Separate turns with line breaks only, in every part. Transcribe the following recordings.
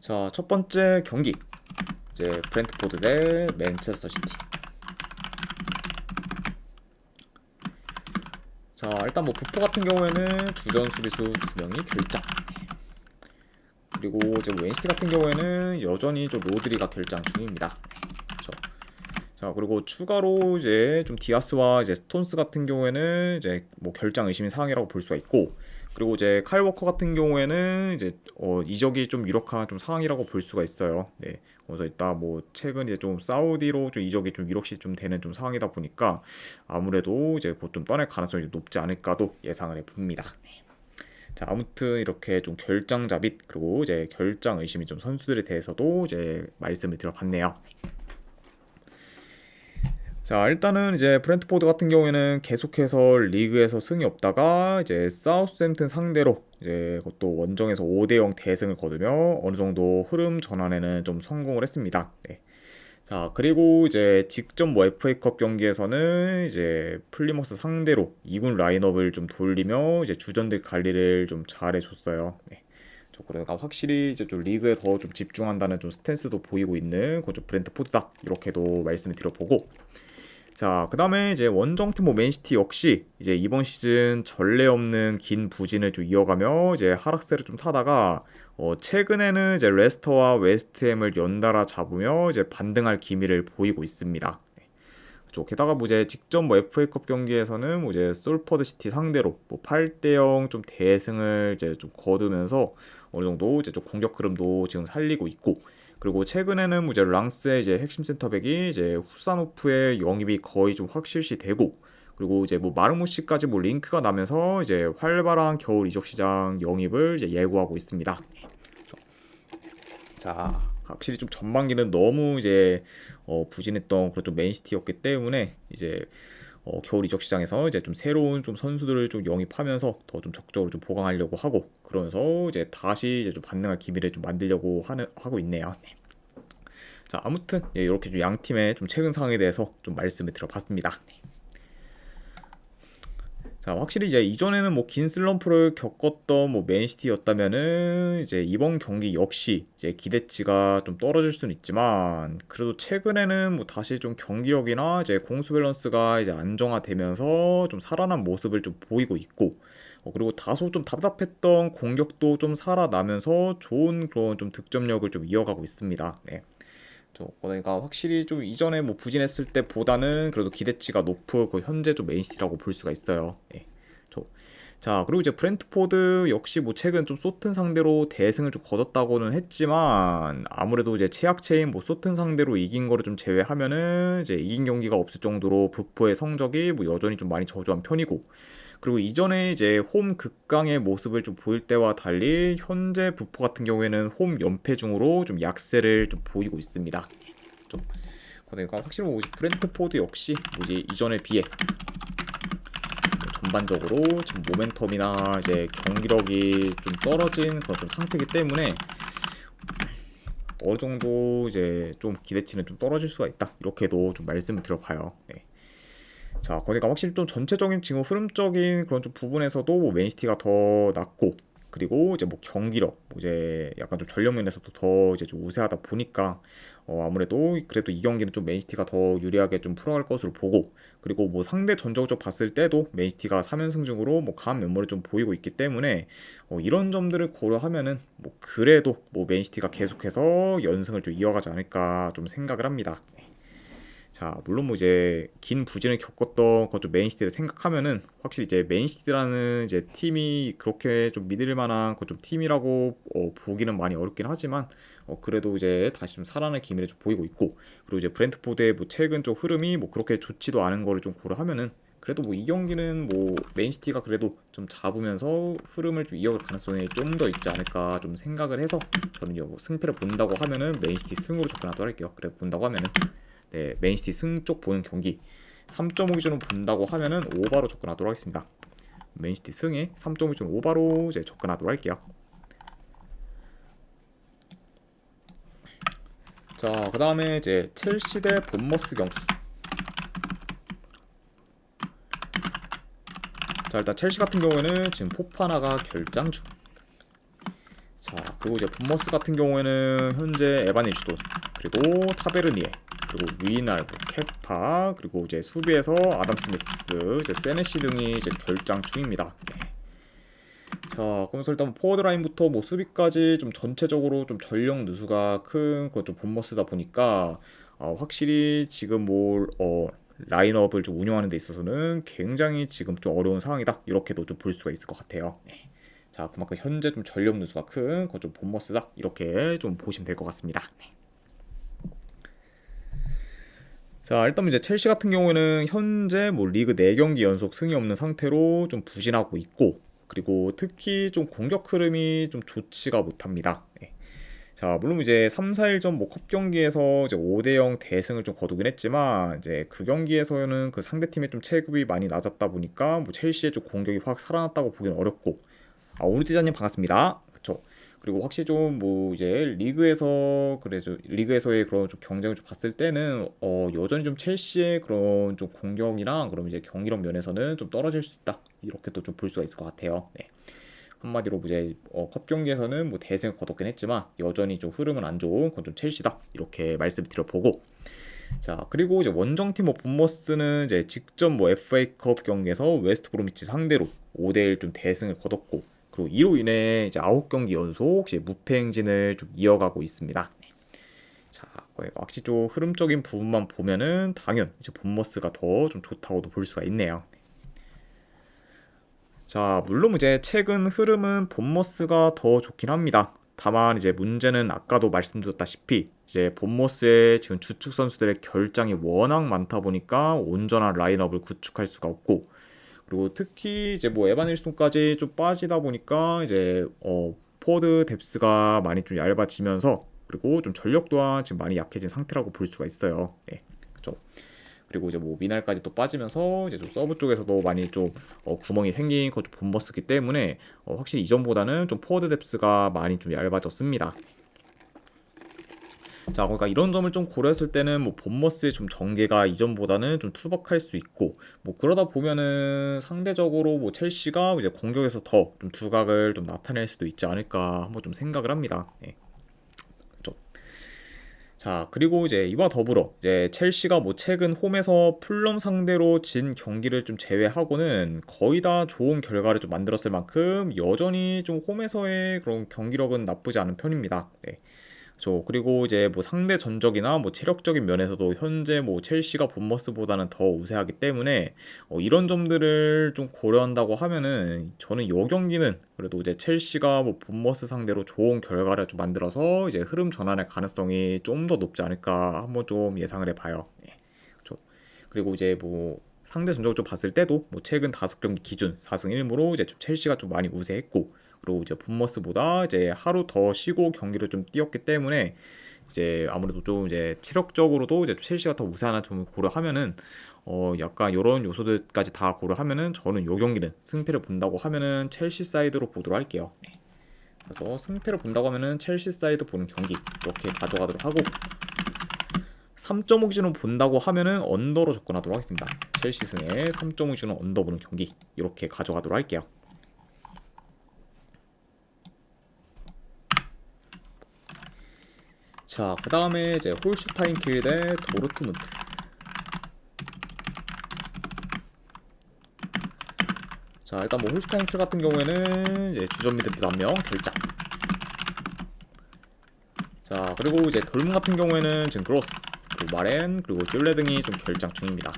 자, 첫 번째 경기 이제 브렌트포드 대 맨체스터 시티. 자, 일단 뭐 부포 같은 경우에는 주전 수비수 2명이 결장. 그리고 이제 뭐 NCT 같은 경우에는 여전히 좀 로드리가 결장 중입니다. 그렇죠. 자, 그리고 추가로 이제 좀 디아스와 이제 스톤스 같은 경우에는 이제 뭐 결장 의심이 사항이라고 볼 수가 있고, 그리고 이제 카일 워커 같은 경우에는 이제 이적이 좀 유력한 좀 상황이라고 볼 수가 있어요. 네. 그래서 일단 뭐 최근 이제 좀 사우디로 좀 이적이 좀 유력시 좀 되는 좀 상황이다 보니까 아무래도 이제 곧 좀 떠날 가능성이 높지 않을까도 예상을 해봅니다. 자, 아무튼 이렇게 좀 결장자 및 그리고 이제 결장 의심이 좀 선수들에 대해서도 이제 말씀을 드려봤네요. 자, 일단은 이제 브렌트포드 같은 경우에는 계속해서 리그에서 승이 없다가 이제 사우스햄튼 상대로 이제 그것도 원정에서 5대0 대승을 거두며 어느 정도 흐름 전환에는 좀 성공을 했습니다. 네. 자, 그리고 이제 직접 뭐 FA컵 경기에서는 이제 플리머스 상대로 2군 라인업을 좀 돌리며 이제 주전들 관리를 좀 잘해줬어요. 네. 그러니까 확실히 이제 좀 리그에 더 좀 집중한다는 좀 스탠스도 보이고 있는 그좀 브렌트포드다, 이렇게도 말씀을 드려보고, 자, 그 다음에 이제 원정팀 뭐 맨시티 역시 이제 이번 시즌 전례 없는 긴 부진을 좀 이어가며 이제 하락세를 좀 타다가 최근에는 이제 레스터와 웨스트햄을 연달아 잡으며 이제 반등할 기미를 보이고 있습니다. 그렇죠. 게다가 뭐 이제 직접 뭐 FA컵 경기에서는 뭐 이제 솔퍼드 시티 상대로 뭐 8대0 좀 대승을 이제 좀 거두면서 어느 정도 이제 좀 공격 흐름도 지금 살리고 있고, 그리고 최근에는 뭐 이제 랑스의 이제 핵심 센터백이 이제 후사노프의 영입이 거의 좀 확실시 되고, 그리고 이제 뭐 마르무시까지 뭐 링크가 나면서 이제 활발한 겨울 이적 시장 영입을 이제 예고하고 있습니다. 자, 확실히 좀 전반기는 너무 이제 부진했던 그런 좀 맨시티였기 때문에 이제 겨울 이적 시장에서 이제 좀 새로운 좀 선수들을 좀 영입하면서 더 좀 적극적으로 좀 보강하려고 하고, 그러면서 이제 다시 이제 좀 반등할 기미를 좀 만들려고 하고 있네요. 네. 자, 아무튼 예, 이렇게 좀 양 팀의 좀 최근 상황에 대해서 좀 말씀을 드려봤습니다. 네. 자, 확실히 이제 이전에는 뭐 긴 슬럼프를 겪었던 뭐 맨시티였다면은 이제 이번 경기 역시 이제 기대치가 좀 떨어질 수는 있지만, 그래도 최근에는 뭐 다시 좀 경기력이나 이제 공수 밸런스가 이제 안정화되면서 좀 살아난 모습을 좀 보이고 있고, 그리고 다소 좀 답답했던 공격도 좀 살아나면서 좋은 그런 좀 득점력을 좀 이어가고 있습니다. 네. 그러니까 확실히 좀 이전에 뭐 부진했을 때보다는 그래도 기대치가 높고 그 현재 좀 맨시티라고 볼 수가 있어요. 네. 자, 그리고 이제 브렌트포드 역시 뭐 최근 좀 소튼 상대로 대승을 좀 거뒀다고는 했지만, 아무래도 이제 최약체인 뭐 소튼 상대로 이긴 거를 좀 제외하면은 이제 이긴 경기가 없을 정도로 부포의 성적이 뭐 여전히 좀 많이 저조한 편이고, 그리고 이전에 이제 홈 극강의 모습을 좀 보일 때와 달리 현재 부포 같은 경우에는 홈 연패 중으로 좀 약세를 좀 보이고 있습니다. 좀 그러니까 확실히 뭐 브렌트포드 역시 뭐지 이전에 비해 전반적으로 지금 모멘텀이나 이제 경기력이 좀 떨어진 그런 좀 상태이기 때문에 어느 정도 이제 좀 기대치는 좀 떨어질 수가 있다, 이렇게도 좀 말씀을 드려봐요. 네. 자, 그러니까 확실히 좀 전체적인 지금 흐름적인 그런 좀 부분에서도 뭐 맨시티가 더 낫고, 그리고 이제 뭐 경기력, 뭐 이제 약간 좀 전력 면에서도 더 이제 좀 우세하다 보니까 아무래도 그래도 이 경기는 좀 맨시티가 더 유리하게 좀 풀어갈 것으로 보고, 그리고 뭐 상대 전적적 봤을 때도 맨시티가 3연승 중으로 뭐 강한 면모를 좀 보이고 있기 때문에 이런 점들을 고려하면은 뭐 그래도 뭐 맨시티가 계속해서 연승을 좀 이어가지 않을까 좀 생각을 합니다. 자, 물론 뭐 이제 긴 부진을 겪었던 그좀 맨시티를 생각하면은 확실히 이제 맨시티라는 이제 팀이 그렇게 좀 믿을 만한 그 좀 팀이라고 보기는 많이 어렵긴 하지만 그래도 이제 다시 좀 살아날 기미를 좀 보이고 있고, 그리고 이제 브렌트포드의 뭐 최근 좀 흐름이 뭐 그렇게 좋지도 않은 거를 좀 고려하면은 그래도 뭐 이 경기는 뭐 맨시티가 그래도 좀 잡으면서 흐름을 좀 이어갈 가능성이 좀 더 있지 않을까 좀 생각을 해서, 저는 뭐 승패를 본다고 하면은 맨시티 승으로 접근하도록 할게요. 그래 본다고 하면은 네, 맨시티 승 쪽 보는 경기 3.5 기준으로 본다고 하면은 오바로 접근하도록 하겠습니다. 맨시티 승에 3.5 기준 오바로 이제 접근하도록 할게요. 자, 그 다음에 이제 첼시 대 본머스 경기. 자, 일단 첼시 같은 경우에는 지금 포파나가 결장 중. 자, 그리고 이제 본머스 같은 경우에는 현재 에반 일주돈, 그리고 타베르니에, 그리고 위날, 케파, 그리고 이제 수비에서 아담 스미스, 이제 세네시 등이 이제 결장 중입니다. 네. 자, 그러면서 일단 포워드 라인부터 뭐 수비까지 좀 전체적으로 좀 전력 누수가 큰 그좀 본머스다 보니까 확실히 지금 뭐 라인업을 좀 운영하는 데 있어서는 굉장히 지금 좀 어려운 상황이다. 이렇게도 좀 볼 수가 있을 것 같아요. 네. 자, 그만큼 현재 좀 전력 누수가 큰 그좀 본머스다. 이렇게 좀 보시면 될 것 같습니다. 네. 자, 일단 이제 첼시 같은 경우에는 현재 뭐 리그 4경기 연속 승이 없는 상태로 좀 부진하고 있고, 그리고 특히 좀 공격 흐름이 좀 좋지가 못합니다. 네. 자, 물론 이제 3, 4일전 뭐 컵 경기에서 이제 5대0 대승을 좀 거두긴 했지만, 이제 그 경기에서는 그 상대팀의 좀 체급이 많이 낮았다 보니까 뭐 첼시의 좀 공격이 확 살아났다고 보기는 어렵고, 오누티자님 반갑습니다. 그쵸. 그리고 확실히 좀 뭐 이제 리그에서 그래도 리그에서의 그런 좀 경쟁을 좀 봤을 때는 여전히 좀 첼시의 그런 좀 공격이랑 그럼 이제 경이력 면에서는 좀 떨어질 수 있다. 이렇게 또 좀 볼 수가 있을 것 같아요. 네. 한마디로 뭐 이제 컵 경기에서는 뭐 대승을 거뒀긴 했지만 여전히 좀 흐름은 안 좋은 그건 좀 첼시다. 이렇게 말씀을 드려보고, 자, 그리고 이제 원정팀 뭐 본머스는 이제 직접 뭐 FA컵 경기에서 웨스트 브로미치 상대로 5대1 좀 대승을 거뒀고, 그리고 이로 인해 이제 9경기 연속 이제 무패 행진을 좀 이어가고 있습니다. 자, 확실히 좀 흐름적인 부분만 보면은 당연 이제 본머스가 더 좀 좋다고도 볼 수가 있네요. 자, 물론 이제 최근 흐름은 본머스가 더 좋긴 합니다. 다만 이제 문제는 아까도 말씀드렸다시피 이제 본머스의 지금 주축 선수들의 결장이 워낙 많다 보니까 온전한 라인업을 구축할 수가 없고, 그리고 특히 이제 뭐 에반 힐슨까지 좀 빠지다 보니까 이제 포워드 뎁스가 많이 좀 얇아지면서, 그리고 좀 전력 또한 지금 많이 약해진 상태라고 볼 수가 있어요. 네, 그렇죠. 그리고 이제 뭐 미날까지 또 빠지면서 이제 좀 서브 쪽에서도 많이 좀 구멍이 생긴 거 좀 본버스기 때문에 확실히 이전보다는 좀 포워드 뎁스가 많이 좀 얇아졌습니다. 자, 그러니까 이런 점을 좀 고려했을 때는 뭐 본머스의 좀 전개가 이전보다는 좀 투박할 수 있고, 뭐 그러다 보면은 상대적으로 뭐 첼시가 이제 공격에서 더 좀 두각을 좀 나타낼 수도 있지 않을까 한번 좀 생각을 합니다. 네. 그렇죠. 자, 그리고 이제 이와 더불어 이제 첼시가 뭐 최근 홈에서 풀럼 상대로 진 경기를 좀 제외하고는 거의 다 좋은 결과를 좀 만들었을 만큼 여전히 좀 홈에서의 그런 경기력은 나쁘지 않은 편입니다. 네. 그리고 이제 뭐 상대 전적이나 뭐 체력적인 면에서도 현재 뭐 첼시가 본머스보다는 더 우세하기 때문에 이런 점들을 좀 고려한다고 하면은 저는 이 경기는 그래도 이제 첼시가 뭐 본머스 상대로 좋은 결과를 좀 만들어서 이제 흐름 전환의 가능성이 좀 더 높지 않을까 한번 좀 예상을 해봐요. 네. 그렇죠. 그리고 이제 뭐 상대 전적을 좀 봤을 때도 뭐 최근 5경기 기준 4승 1무로 이제 좀 첼시가 좀 많이 우세했고, 그리고 이제 본머스보다 이제 하루 더 쉬고 경기를 좀 뛰었기 때문에 이제 아무래도 좀 이제 체력적으로도 이제 첼시가 더 우세한 점을 고려하면은 약간 이런 요소들까지 다 고려하면은 저는 요 경기는 승패를 본다고 하면은 첼시 사이드로 보도록 할게요. 네. 그래서 승패를 본다고 하면은 첼시 사이드 보는 경기 이렇게 가져가도록 하고, 3.5 기준으로 본다고 하면은 언더로 접근하도록 하겠습니다. 첼시 승에 3.5 기준으로 언더 보는 경기 이렇게 가져가도록 할게요. 자, 그 다음에 이제 홀슈타인 킬 대 도르트문트. 자, 일단 뭐 홀슈타인 킬 같은 경우에는 이제 주전 미드필더 1명 결장. 자, 그리고 이제 돌문 같은 경우에는 지금 그로스, 그리고 마렌, 그리고 듈레 등이 좀 결장 중입니다.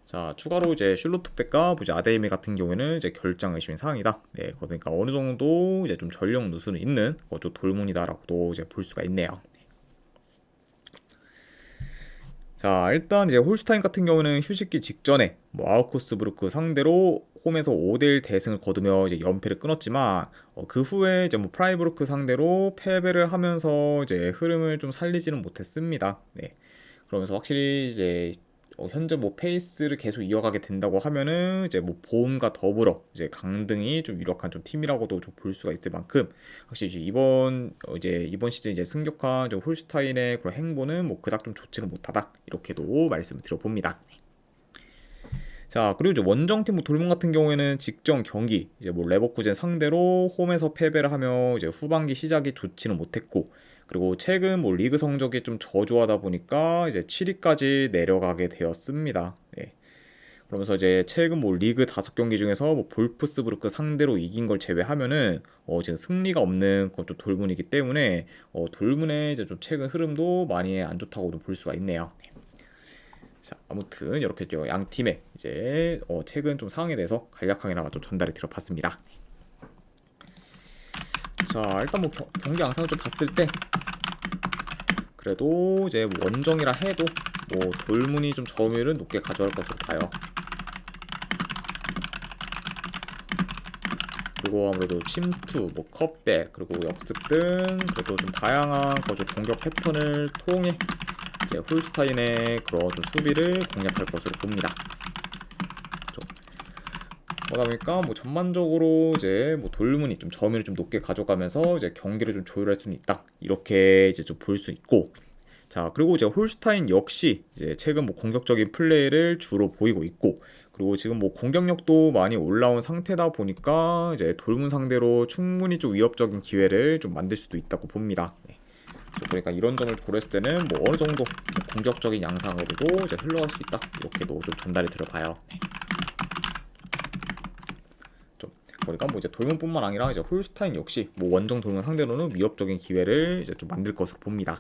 자, 추가로 이제 슐로트백과 이제 아데이메 같은 경우에는 이제 결장 의심인 상황이다. 네, 그러니까 어느 정도 이제 좀 전력 누수는 있는 좀 돌문이다라고도 이제 볼 수가 있네요. 자, 일단 이제 홀슈타인 같은 경우는 휴식기 직전에 뭐 아우크스부르크 상대로 홈에서 5대1 대승을 거두며 이제 연패를 끊었지만 그 후에 이제 뭐 프라이부르크 상대로 패배를 하면서 이제 흐름을 좀 살리지는 못했습니다. 네. 그러면서 확실히 이제 현재 뭐 페이스를 계속 이어가게 된다고 하면은 이제 뭐 보험과 더불어 이제 강등이 좀 유력한 좀 팀이라고도 좀 볼 수가 있을 만큼 확실히 이제 이번 시즌 이제 승격한 좀 홀슈타인의 그런 행보는 뭐 그닥 좀 좋지는 못하다 이렇게도 말씀을 드려봅니다. 자, 그리고 이제 원정팀 뭐 돌문 같은 경우에는 직전 경기 이제 뭐 레버쿠젠 상대로 홈에서 패배를 하며 이제 후반기 시작이 좋지는 못했고, 그리고 최근 뭐 리그 성적이 좀 저조하다 보니까 이제 7위까지 내려가게 되었습니다. 네. 그러면서 이제 최근 뭐 리그 5경기 중에서 뭐 볼프스부르크 상대로 이긴 걸 제외하면은 지금 승리가 없는 그건 좀 돌문이기 때문에 돌문의 이제 좀 최근 흐름도 많이 안 좋다고도 볼 수가 있네요. 자, 아무튼 이렇게 양 팀의 이제 최근 좀 상황에 대해서 간략하게나마 좀 전달해 드려봤습니다. 자, 일단 뭐 경기 양상을 좀 봤을 때 그래도 이제 뭐 원정이라 해도 뭐 돌문이 좀 점유율은 높게 가져갈 것으로 봐요. 그리고 아무래도 침투, 뭐 컵백, 그리고 역습 등 그래도 좀 다양한 거주 공격 패턴을 통해 이제 홀슈타인의 그런 좀 수비를 공략할 것으로 봅니다. 그러다 보니까 뭐 전반적으로 이제 뭐 돌문이 좀 점유를 좀 높게 가져가면서 이제 경기를 좀 조율할 수는 있다. 이렇게 이제 좀 볼 수 있고, 자, 그리고 이제 홀슈타인 역시 이제 최근 뭐 공격적인 플레이를 주로 보이고 있고, 그리고 지금 뭐 공격력도 많이 올라온 상태다 보니까 이제 돌문 상대로 충분히 좀 위협적인 기회를 좀 만들 수도 있다고 봅니다. 네. 그러니까 이런 점을 고려했을 때는 뭐 어느 정도 뭐 공격적인 양상으로도 이제 흘러갈 수 있다. 이렇게도 좀 전달이 들어봐요. 네. 그러니까 뭐 이제 돌문뿐만 아니라 이제 홀슈타인 역시 뭐 원정 돌문 상대로는 위협적인 기회를 이제 좀 만들 것으로 봅니다.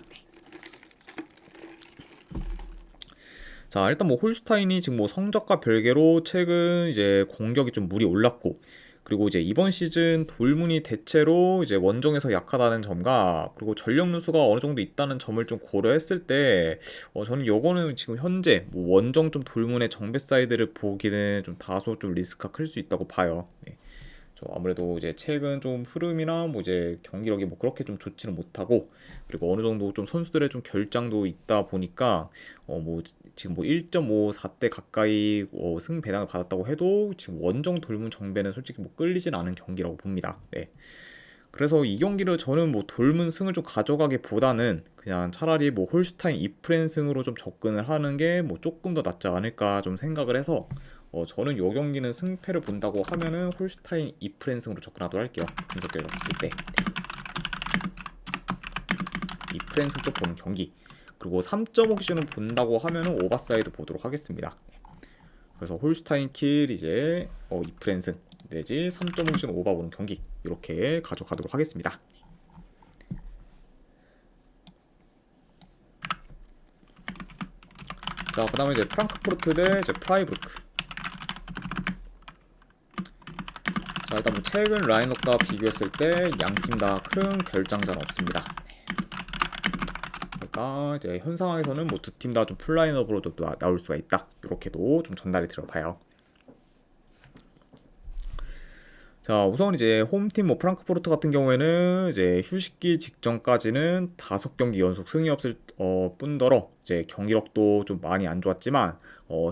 자, 일단 뭐 홀슈타인이 지금 뭐 성적과 별개로 최근 이제 공격이 좀 물이 올랐고, 그리고 이제 이번 시즌 돌문이 대체로 이제 원정에서 약하다는 점과 그리고 전력 누수가 어느 정도 있다는 점을 좀 고려했을 때 저는 요거는 지금 현재 뭐 원정 좀 돌문의 정배 사이드를 보기는 좀 다소 좀 리스크가 클 수 있다고 봐요. 네. 아무래도 이제 최근 좀 흐름이나 뭐 이제 경기력이 뭐 그렇게 좀 좋지는 못하고, 그리고 어느 정도 좀 선수들의 좀 결장도 있다 보니까 뭐 지금 뭐 1.54대 가까이 승 배당을 받았다고 해도 지금 원정 돌문 정배는 솔직히 뭐 끌리진 않은 경기라고 봅니다. 네. 그래서 이 경기를 저는 뭐 돌문 승을 좀 가져가기보다는 그냥 차라리 뭐 홀슈타인 2프렌 승으로 좀 접근을 하는 게 뭐 조금 더 낫지 않을까 좀 생각을 해서 저는 요 경기는 승패를 본다고 하면은 홀슈타인 2프렌 승으로 접근하도록 할게요. 분석결과 봤을 때 2프렌 승 쪽 보는 경기, 그리고 3.5 기준을 본다고 하면은 오버사이드 보도록 하겠습니다. 그래서 홀슈타인 킬 이제 2프렌 승 내지 3.5 기준 오버 보는 경기 이렇게 가져가도록 하겠습니다. 자, 그 다음에 이제 프랑크푸르트 대 이제 프라이부르크. 자, 일단 뭐 최근 라인업과 비교했을 때 양 팀 다 큰 결장자는 없습니다. 그러니까 이제 현 상황에서는 뭐 두 팀 다 좀 풀라인업으로도 나올 수가 있다. 이렇게도 좀 전달이 들어봐요. 자, 우선 이제 홈팀 뭐 프랑크푸르트 같은 경우에는 이제 휴식기 직전까지는 5경기 연속 승이 없을 뿐더러 이제 경기력도 좀 많이 안 좋았지만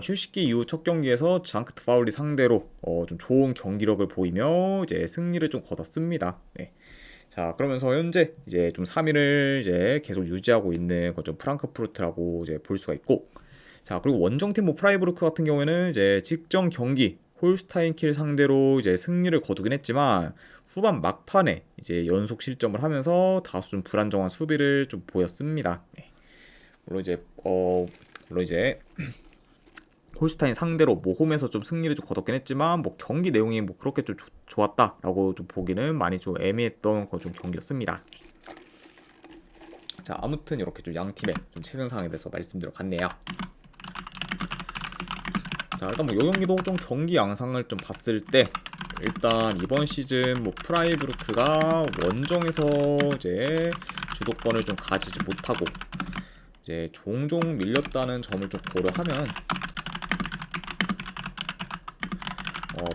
휴식기 이후 첫 경기에서 장크트 파울리 상대로 좀 좋은 경기력을 보이며 이제 승리를 좀 거뒀습니다. 네. 자, 그러면서 현재 이제 좀 3위를 이제 계속 유지하고 있는 좀 프랑크푸르트라고 이제 볼 수가 있고, 자, 그리고 원정팀 뭐 프라이부르크 같은 경우에는 이제 직전 경기 홀슈타인 킬 상대로 이제 승리를 거두긴 했지만 후반 막판에 이제 연속 실점을 하면서 다소 좀 불안정한 수비를 좀 보였습니다. 네. 물론 이제 홀슈타인 상대로 뭐 홈에서 좀 승리를 좀 거뒀긴 했지만 뭐 경기 내용이 뭐 그렇게 좀 좋았다라고 좀 보기는 많이 좀 애매했던 좀 경기였습니다. 자, 아무튼 이렇게 좀 양 팀의 좀 최근 상황에 대해서 말씀드려봤네요. 자, 일단 뭐 요 경기도 좀 경기 양상을 좀 봤을 때 일단 이번 시즌 뭐 프라이부르크가 원정에서 이제 주도권을 좀 가지지 못하고 이제 종종 밀렸다는 점을 좀 고려하면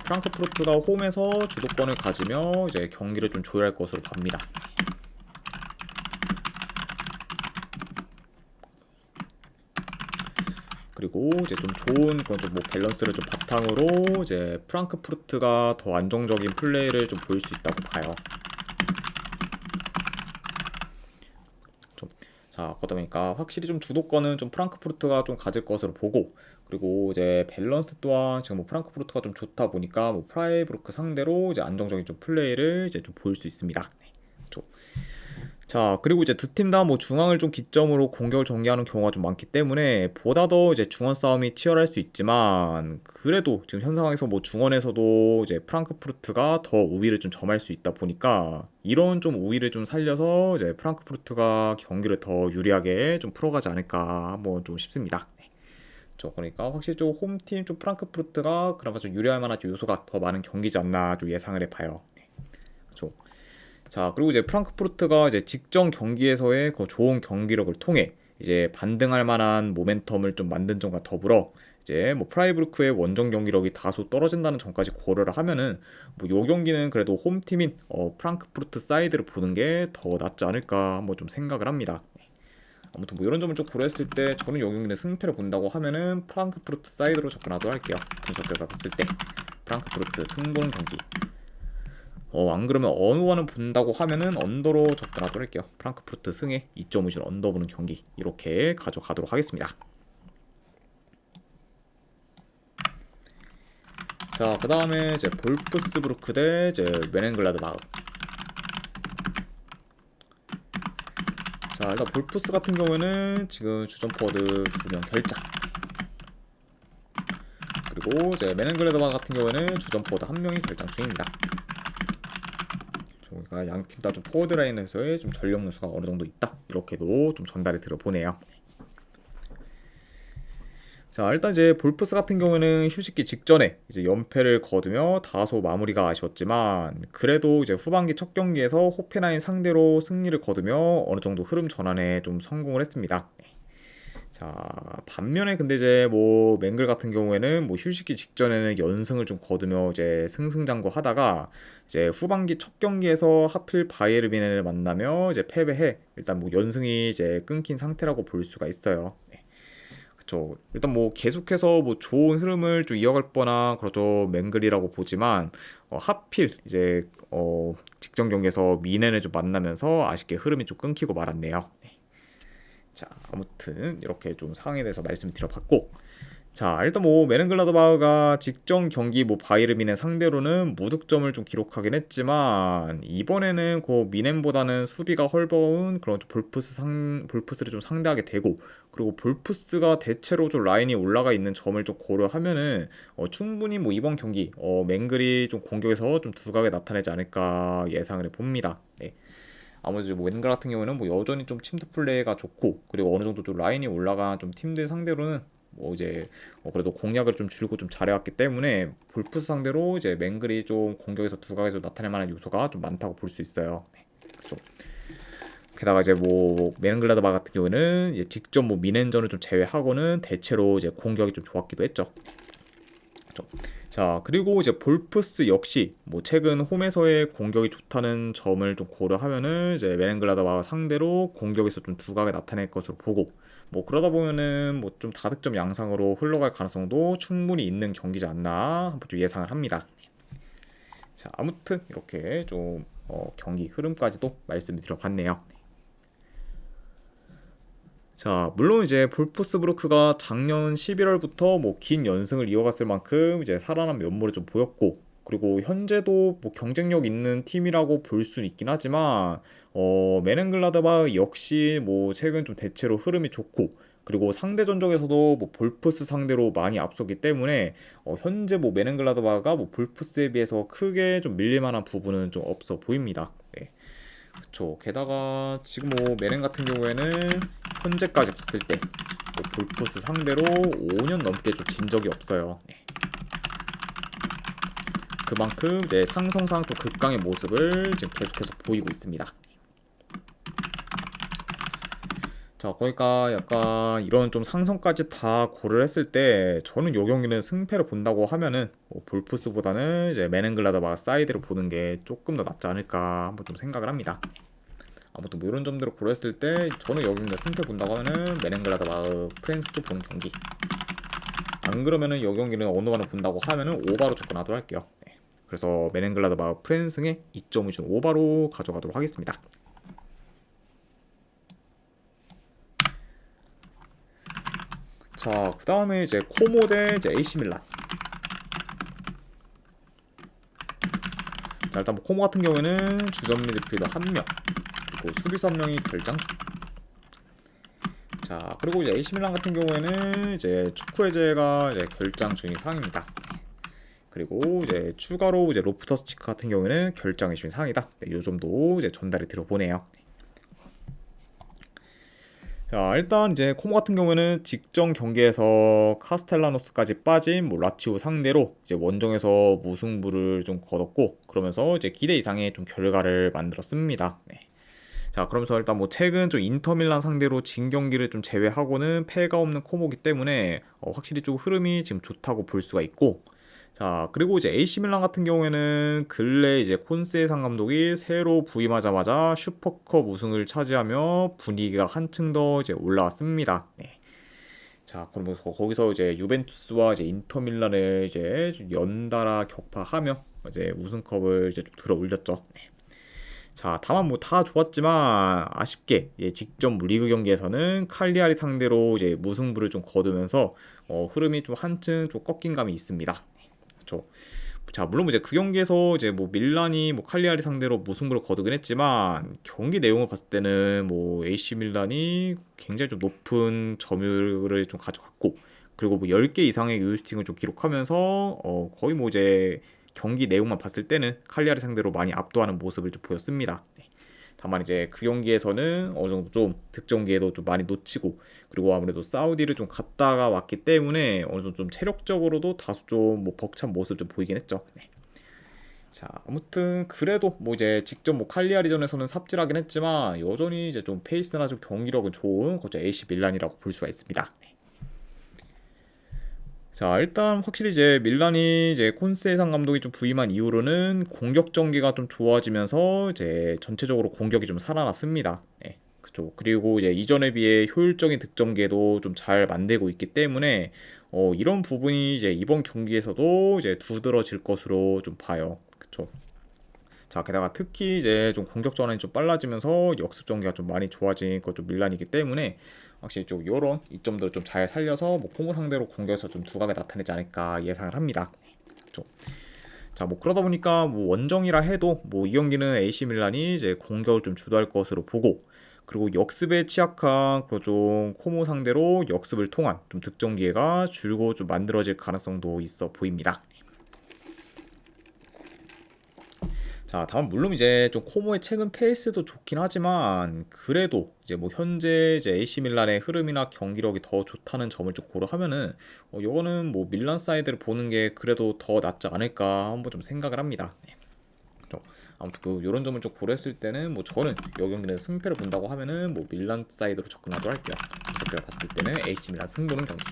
프랑크푸르트가 홈에서 주도권을 가지며 이제 경기를 좀 조율할 것으로 봅니다. 그리고 이제 좀 좋은 그런 좀 뭐 밸런스를 좀 바탕으로 이제 프랑크푸르트가 더 안정적인 플레이를 좀 보일 수 있다고 봐요. 자, 그러다 보니까 확실히 좀 주도권은 좀 프랑크푸르트가 좀 가질 것으로 보고, 그리고 이제 밸런스 또한 지금 뭐 프랑크푸르트가 좀 좋다 보니까 뭐 프라이부르크 상대로 이제 안정적인 좀 플레이를 이제 좀 보일 수 있습니다. 네. 그렇죠. 자, 그리고 이제 두 팀 다 뭐 중앙을 좀 기점으로 공격을 전개하는 경우가 좀 많기 때문에 보다 더 이제 중원 싸움이 치열할 수 있지만, 그래도 지금 현 상황에서 뭐 중원에서도 이제 프랑크푸르트가 더 우위를 좀 점할 수 있다 보니까 이런 좀 우위를 좀 살려서 이제 프랑크푸르트가 경기를 더 유리하게 좀 풀어가지 않을까 한번 좀 싶습니다. 네. 그러니까 확실히 좀 홈팀 좀 프랑크푸르트가 그나마 좀 유리할 만한 좀 요소가 더 많은 경기지 않나 좀 예상을 해봐요. 네. 그렇죠. 자, 그리고 이제 프랑크푸르트가 이제 직전 경기에서의 그 좋은 경기력을 통해 이제 반등할 만한 모멘텀을 좀 만든 점과 더불어 이제 뭐 프라이부르크의 원정 경기력이 다소 떨어진다는 점까지 고려를 하면은 뭐 요 경기는 그래도 홈팀인 프랑크푸르트 사이드를 보는 게 더 낫지 않을까 한번 좀 생각을 합니다. 아무튼 뭐 이런 점을 좀 고려했을 때 저는 요 경기는 승패를 본다고 하면은 프랑크푸르트 사이드로 접근하도록 할게요. 분석 결과 봤을 때 프랑크푸르트 승보는 경기. 안 그러면 언어와는 본다고 하면은 언더로 접근하도록 할게요. 프랑크푸르트 승에 2.5줄 언더 보는 경기 이렇게 가져가도록 하겠습니다. 자, 그 다음에 이제 볼프스부르크 대 이제 메넨글라드바흐. 자, 일단 볼프스 같은 경우에는 지금 주전 포워드 2명 결장. 그리고 이제 메넨글라드바흐 같은 경우에는 주전 포워드 1명이 결장 중입니다. 그러니까 양 팀 다 좀 포워드 라인에서의 좀 전력 누수가 어느 정도 있다. 이렇게도 좀 전달이 들어보네요. 자, 일단 이제 볼프스 같은 경우에는 휴식기 직전에 이제 연패를 거두며 다소 마무리가 아쉬웠지만 그래도 이제 후반기 첫 경기에서 호펜하임 상대로 승리를 거두며 어느 정도 흐름 전환에 좀 성공을 했습니다. 자, 반면에 근데 이제 뭐 맹글 같은 경우에는 뭐 휴식기 직전에는 연승을 좀 거두며 이제 승승장구하다가 이제 후반기 첫 경기에서 하필 바이에른 뮌헨을 만나며 이제 패배해 일단 뭐 연승이 이제 끊긴 상태라고 볼 수가 있어요. 네. 그쵸. 일단 뭐 계속해서 뭐 좋은 흐름을 좀 이어갈 뻔한 그렇죠 맹글이라고 보지만 하필 이제 직전 경기에서 뮌헨을 좀 만나면서 아쉽게 흐름이 좀 끊기고 말았네요. 자, 아무튼 이렇게 좀 상황에 대해서 말씀을 드려봤고, 자, 일단 뭐 메넨글라드바흐가 직전 경기 뭐 바이에른 뮌헨 상대로는 무득점을 좀 기록하긴 했지만 이번에는 그 뮌헨보다는 수비가 헐버운 그런 좀 볼프스를 좀 상대하게 되고, 그리고 볼프스가 대체로 좀 라인이 올라가 있는 점을 좀 고려하면은 충분히 뭐 이번 경기 맹글이 좀 공격에서 좀 두각을 나타내지 않을까 예상을 해봅니다. 네. 아무래도 뭐 웬갈 같은 경우에는 뭐 여전히 좀 침투 플레이가 좋고, 그리고 어느 정도 좀 라인이 올라간 좀 팀들 상대로는 뭐 이제 그래도 공략을 좀 줄이고 좀 잘해왔기 때문에 볼프스 상대로 이제 맹글이 좀 공격에서 두각에서 나타낼 만한 요소가 좀 많다고 볼 수 있어요. 네, 그렇죠. 게다가 이제 뭐 메넨글라드바흐 같은 경우에는 이제 직접 뭐 뮌헨전을 좀 제외하고는 대체로 이제 공격이 좀 좋았기도 했죠. 그렇죠. 자, 그리고 이제 볼프스 역시 뭐 최근 홈에서의 공격이 좋다는 점을 좀 고려하면은 이제 메넨글라드바흐 상대로 공격에서 좀 두각을 나타낼 것으로 보고, 뭐 그러다 보면은 뭐 좀 다득점 양상으로 흘러갈 가능성도 충분히 있는 경기지 않나 한번 좀 예상을 합니다. 자, 아무튼 이렇게 좀 경기 흐름까지도 말씀을 드려봤네요. 자, 물론 이제 볼프스부르크가 작년 11월부터 뭐 긴 연승을 이어갔을 만큼 이제 살아난 면모를 좀 보였고, 그리고 현재도 뭐 경쟁력 있는 팀이라고 볼 수는 있긴 하지만 메넨글라드바흐 역시 뭐 최근 좀 대체로 흐름이 좋고, 그리고 상대 전적에서도 뭐 볼프스 상대로 많이 앞서기 때문에 현재 뭐 메넨글라드바흐가 뭐 볼프스에 비해서 크게 좀 밀릴만한 부분은 좀 없어 보입니다. 네. 그쵸. 게다가 지금 뭐 메넨 같은 경우에는 현재까지 봤을 때뭐 볼프스 상대로 5년 넘게 좀 진 적이 없어요. 네. 그만큼 이제 상성상 좀 극강의 모습을 지금 계속해서 보이고 있습니다. 자, 그러니까 약간 이런 좀 상성까지 다 고려를 했을 때 저는 요 경기는 승패를 본다고 하면은 뭐 볼프스보다는 이제 메넨글라드바흐 사이드를 보는 게 조금 더 낫지 않을까 한번 좀 생각을 합니다. 아무튼 뭐 이런 점들을 고려했을 때 저는 요 경기 승패 본다고 하면은 메넨글라드바흐 프렌스 쪽 보는 경기. 안 그러면은 요 경기는 어느 하나 본다고 하면은 오바로 접근하도록 할게요. 네. 그래서 메넨글라드바흐 프렌스의 2.5준 오바로 가져가도록 하겠습니다. 자, 그 다음에 이제 코모 대 이제 AC 밀란. 자, 일단 뭐 코모 같은 경우에는 주전 미드필더 1명, 그리고 수비수 1명이 결장 중. 자, 그리고 이제 AC 밀란 같은 경우에는 이제 축구 해제가 이제 결장 중인 상황입니다. 그리고 이제 추가로 이제 로프터스 치크 같은 경우에는 결장이 중인 상황이다. 네, 요 정도 이제 전달이 들어보네요. 자, 일단 이제 코모 같은 경우에는 직전 경기에서 카스텔라노스까지 빠진 뭐 라치오 상대로 이제 원정에서 무승부를 좀 거뒀고, 그러면서 이제 기대 이상의 좀 결과를 만들었습니다. 네. 자, 그러면서 일단 뭐 최근 좀 인터밀란 상대로 진 경기를 좀 제외하고는 패가 없는 코모기 때문에 확실히 좀 흐름이 지금 좋다고 볼 수가 있고, 자, 그리고 이제 AC 밀란 같은 경우에는 근래 이제 콘세상 감독이 새로 부임하자마자 슈퍼컵 우승을 차지하며 분위기가 한층 더 이제 올라왔습니다. 네. 자, 그럼 거기서 이제 유벤투스와 이제 인터 밀란을 이제 좀 연달아 격파하며 이제 우승컵을 이제 좀 들어 올렸죠. 네. 자, 다만 뭐 다 좋았지만 아쉽게 직전 뭐 리그 경기에서는 칼리아리 상대로 이제 무승부를 좀 거두면서 흐름이 좀 한층 좀 꺾인 감이 있습니다. 그렇죠. 자, 물론 이제 그 경기에서 이제 뭐 밀란이 뭐 칼리아리 상대로 무승부를 거두긴 했지만 경기 내용을 봤을 때는 뭐 AC 밀란이 굉장히 좀 높은 점유율을 좀 가져갔고, 그리고 뭐 10개 이상의 유효슈팅을 좀 기록하면서 거의 뭐 이제 경기 내용만 봤을 때는 칼리아리 상대로 많이 압도하는 모습을 좀 보였습니다. 네. 다만 이제 그 경기에서는 어느 정도 좀 득점 기회도 좀 많이 놓치고, 그리고 아무래도 사우디를 좀 갔다가 왔기 때문에 어느 정도 좀 체력적으로도 다소 좀 뭐 벅찬 모습 좀 보이긴 했죠. 네. 자, 아무튼 그래도 뭐 이제 직접 뭐 칼리아리전에서는 삽질하긴 했지만 여전히 이제 좀 페이스나 좀 경기력은 좋은 그저 AC 밀란이라고 볼 수가 있습니다. 네. 자, 일단 확실히 이제 밀란이 이제 콘세상 감독이 좀 부임한 이후로는 공격 전개가 좀 좋아지면서 이제 전체적으로 공격이 좀 살아났습니다. 네, 그죠. 그리고 이제 이전에 비해 효율적인 득점계도 좀 잘 만들고 있기 때문에 이런 부분이 이제 이번 경기에서도 이제 두드러질 것으로 좀 봐요. 그쵸. 자, 게다가 특히 이제 좀 공격 전환이 좀 빨라지면서 역습 전개가 좀 많이 좋아진 것 좀 밀란이기 때문에 확실히 좀 요런 이점들을 좀 잘 살려서 뭐 콩고 상대로 공격에서 좀 두각을 나타내지 않을까 예상을 합니다. 그렇죠. 자, 뭐 그러다 보니까 뭐 원정이라 해도 뭐 이 경기는 AC 밀란이 이제 공격을 좀 주도할 것으로 보고, 그리고 역습에 취약한 그좀 코모 상대로 역습을 통한 좀 득점 기회가 줄고 좀 만들어질 가능성도 있어 보입니다. 자, 다만 물론 이제 좀 코모의 최근 페이스도 좋긴 하지만 그래도 이제 뭐 현재 이제 AC 밀란의 흐름이나 경기력이 더 좋다는 점을 좀 고려하면은 요거는 뭐 밀란 사이드를 보는 게 그래도 더 낫지 않을까 한번 좀 생각을 합니다. 네. 그렇죠. 아무튼 그 요런 점을 좀 고려했을 때는 뭐 저는 이 경기는 승패를 본다고 하면은 뭐 밀란 사이드로 접근하도록 할게요. 분석을 봤을 때는 AC 밀란 승부는 경기.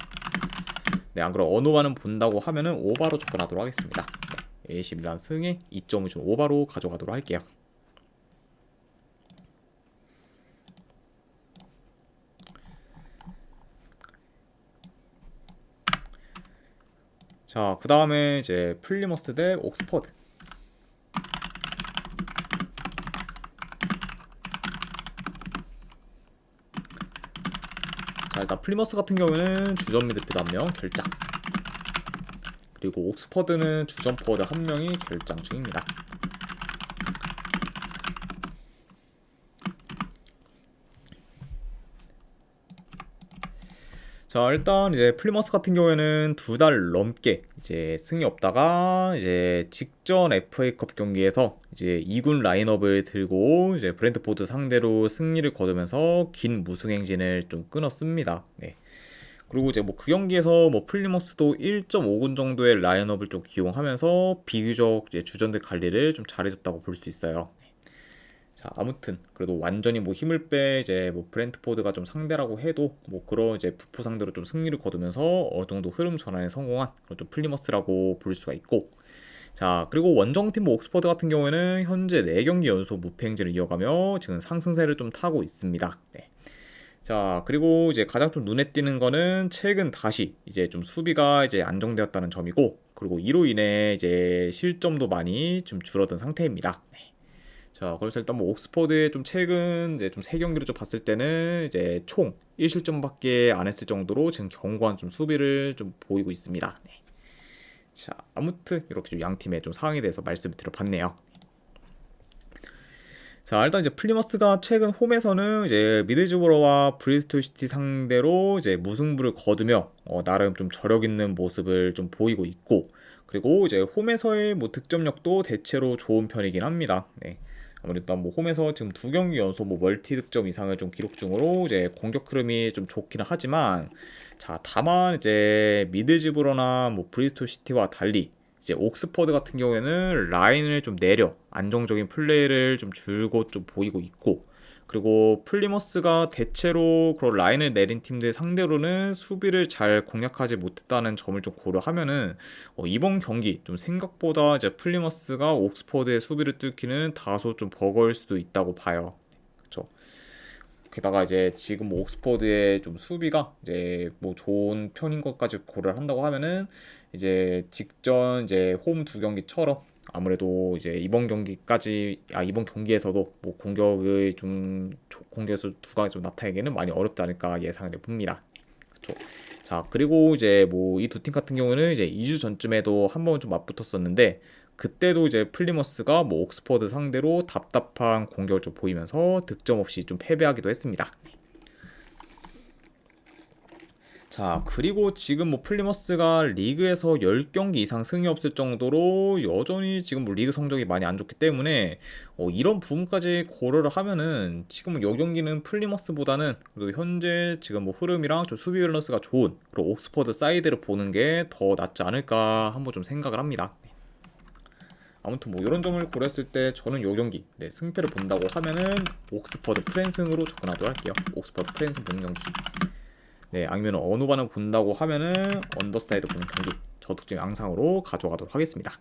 네, 안 그럼 언어와는 본다고 하면은 오바로 접근하도록 하겠습니다. AC 밀란 승에 2점을 준 오바로 가져가도록 할게요. 자, 그 다음에 이제 플리머스 대 옥스퍼드. 자, 일단 플리머스 같은 경우에는 주전 미드필더 1명 결장, 그리고 옥스퍼드는 주전 포워드 1명이 결장 중입니다. 자, 일단 이제 플리머스 같은 경우에는 2달 넘게 이제 승이 없다가 이제 직전 FA컵 경기에서 이제 2군 라인업을 들고 이제 브렌트포드 상대로 승리를 거두면서 긴 무승 행진을 좀 끊었습니다. 네. 그리고 이제 뭐 그 경기에서 뭐 플리머스도 1.5군 정도의 라인업을 좀 기용하면서 비교적 이제 주전들 관리를 좀 잘해줬다고 볼 수 있어요. 자, 아무튼 그래도 완전히 뭐 힘을 빼 이제 뭐 브렌트포드가 좀 상대라고 해도 뭐 그런 이제 부포 상대로 좀 승리를 거두면서 어느 정도 흐름 전환에 성공한 그런 좀 플리머스라고 볼 수가 있고, 자, 그리고 원정팀 뭐 옥스퍼드 같은 경우에는 현재 4경기 연속 무패 행진을 이어가며 지금 상승세를 좀 타고 있습니다. 네. 자, 그리고 이제 가장 좀 눈에 띄는 거는 최근 다시 이제 좀 수비가 이제 안정되었다는 점이고, 그리고 이로 인해 이제 실점도 많이 좀 줄어든 상태입니다. 네. 자, 그래서 일단 뭐 옥스퍼드의 좀 최근 이제 좀 세 경기를 좀 봤을 때는 이제 총 1실점밖에 안 했을 정도로 지금 견고한 좀 수비를 좀 보이고 있습니다. 네. 자, 아무튼 이렇게 좀 양 팀의 좀 상황에 대해서 말씀을 드려봤네요. 자, 일단 이제 플리머스가 최근 홈에서는 이제 미드즈버러와 브리스톨 시티 상대로 이제 무승부를 거두며 나름 좀 저력 있는 모습을 좀 보이고 있고, 그리고 이제 홈에서의 뭐 득점력도 대체로 좋은 편이긴 합니다. 네. 아무래도 뭐 홈에서 지금 두 경기 연속 뭐 멀티 득점 이상을 좀 기록 중으로 이제 공격 흐름이 좀 좋기는 하지만, 자, 다만 이제 미드즈버러나 뭐 브리스톨 시티와 달리 이제 옥스퍼드 같은 경우에는 라인을 좀 내려 안정적인 플레이를 좀 줄곧 좀 보이고 있고, 그리고 플리머스가 대체로 그런 라인을 내린 팀들 상대로는 수비를 잘 공략하지 못했다는 점을 좀 고려하면은 이번 경기 좀 생각보다 이제 플리머스가 옥스퍼드의 수비를 뚫기는 다소 좀 버거울 수도 있다고 봐요. 그렇죠. 게다가 이제 지금 뭐 옥스퍼드의 좀 수비가 이제 뭐 좋은 편인 것까지 고려를 한다고 하면은 이제 직전 이제 홈 두 경기처럼 아무래도 이제 이번 경기에서도 뭐 공격의 좀 공격에서 두가 좀 나타내기는 많이 어렵지 않을까 예상을 해봅니다. 그렇죠. 자, 그리고 이제 뭐 이 두 팀 같은 경우는 이제 2주 전쯤에도 한 번 좀 맞붙었었는데, 그때도 이제 플리머스가 뭐 옥스퍼드 상대로 답답한 공격을 좀 보이면서 득점 없이 좀 패배하기도 했습니다. 자, 그리고 지금 뭐 플리머스가 리그에서 10경기 이상 승이 없을 정도로 여전히 지금 뭐 리그 성적이 많이 안 좋기 때문에 이런 부분까지 고려를 하면은 지금 이 경기는 플리머스보다는 그래도 현재 지금 뭐 흐름이랑 좀 수비 밸런스가 좋은 그리고 옥스퍼드 사이드를 보는 게 더 낫지 않을까 한번 좀 생각을 합니다. 아무튼 뭐 이런 점을 고려했을 때 저는 이 경기 승패를 본다고 하면은 옥스퍼드 프랜승으로 접근하도록 할게요. 옥스퍼드 프랜승 보는 경기. 네, 아니면 어느 반을 본다고 하면은 언더사이드 보는 경기 저득점 양상으로 가져가도록 하겠습니다.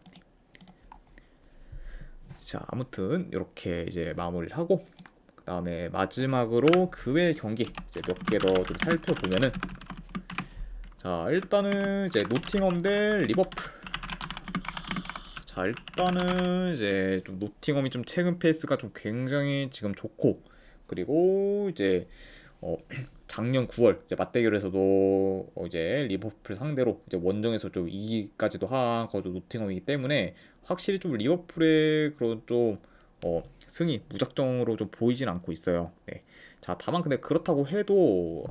자, 아무튼 이렇게 이제 마무리를 하고, 그 다음에 마지막으로 그 외 경기 이제 몇 개 더 좀 살펴보면은, 자, 일단은 이제 노팅엄 대 리버풀. 자, 일단은 이제 좀 노팅엄이 좀 최근 페이스가 좀 굉장히 지금 좋고, 그리고 이제 작년 9월 이제 맞대결에서도 이제 리버풀 상대로 이제 원정에서 좀 이기까지도 한 거도 노팅엄이기 때문에 확실히 좀 리버풀의 그런 좀 승이 무작정으로 좀 보이진 않고 있어요. 네. 자, 다만 근데 그렇다고 해도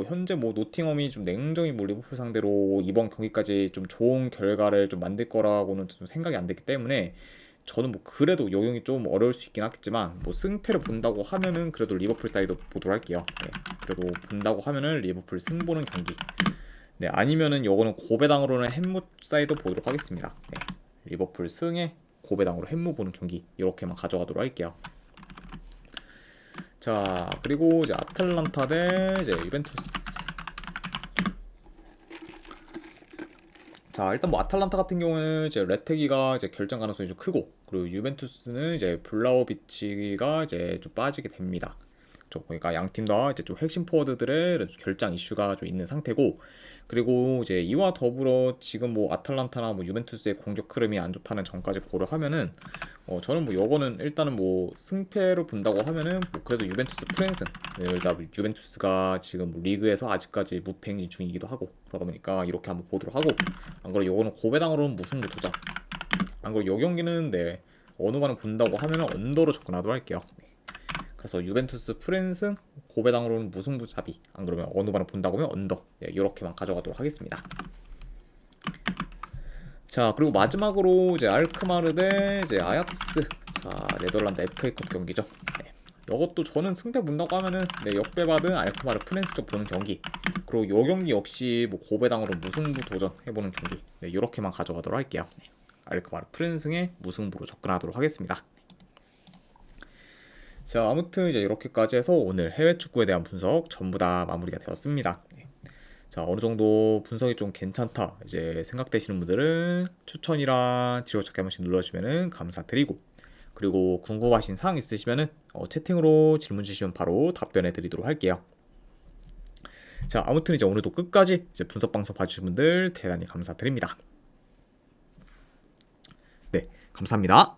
현재 뭐 노팅엄이 좀 냉정히 뭐 리버풀 상대로 이번 경기까지 좀 좋은 결과를 좀 만들 거라고는 좀 생각이 안 됐기 때문에 저는 뭐 그래도 요용이 좀 어려울 수 있긴 하겠지만, 뭐 승패를 본다고 하면은 그래도 리버풀 사이드 보도록 할게요. 네. 그래도 본다고 하면은 리버풀 승 보는 경기. 네, 아니면은 요거는 고배당으로는 햄무 사이드 보도록 하겠습니다. 네. 리버풀 승에 고배당으로 햄무 보는 경기 이렇게만 가져가도록 할게요. 자, 그리고 이제 아틀란타 대 이제 유벤투스. 자, 일단 뭐 아탈란타 같은 경우는 이제 레테기가 이제 결정 가능성이 좀 크고, 그리고 유벤투스는 이제 블라우비치가 이제 좀 빠지게 됩니다. 그러니까 양 팀 다 이제 좀 핵심 포워드들의 결장 이슈가 좀 있는 상태고, 그리고 이제 이와 더불어 지금 뭐 아탈란타나 뭐 유벤투스의 공격 흐름이 안 좋다는 점까지 고려하면은 저는 뭐 요거는 일단은 뭐 승패로 본다고 하면은 뭐 그래도 유벤투스 프랜승. 일단 유벤투스가 지금 뭐 리그에서 아직까지 무패 행진 중이기도 하고 그러다 보니까 이렇게 한번 보도록 하고, 안 그래도 요거는 고배당으로는 무승부 도전. 안 그래도 요 경기는 어느 반을 본다고 하면은 언더로 접근하도록 할게요. 그래서 유벤투스 프랜승 고배당으로는 무승부 잡이, 안 그러면 어느 반을 본다고 하면 언더. 이렇게만 가져가도록 하겠습니다. 자, 그리고 마지막으로 이제 알크마르 대 이제 아약스. 자, 네덜란드 FA컵 경기죠. 네. 이것도 저는 승패 본다고 하면은 역배받은 알크마르 프랜스전 보는 경기. 그리고 요 경기 역시 뭐 고배당으로 무승부 도전 해보는 경기. 이렇게만 가져가도록 할게요. 알크마르 프랜승에 무승부로 접근하도록 하겠습니다. 자, 아무튼 이제 이렇게까지 해서 오늘 해외 축구에 대한 분석 전부 다 마무리가 되었습니다. 자, 어느 정도 분석이 좀 괜찮다 이제 생각되시는 분들은 추천이랑 지워찾기 한 번씩 눌러주시면 감사드리고, 그리고 궁금하신 사항 있으시면은 채팅으로 질문 주시면 바로 답변해 드리도록 할게요. 자, 아무튼 이제 오늘도 끝까지 이제 분석 방송 봐주신 분들 대단히 감사드립니다. 네, 감사합니다.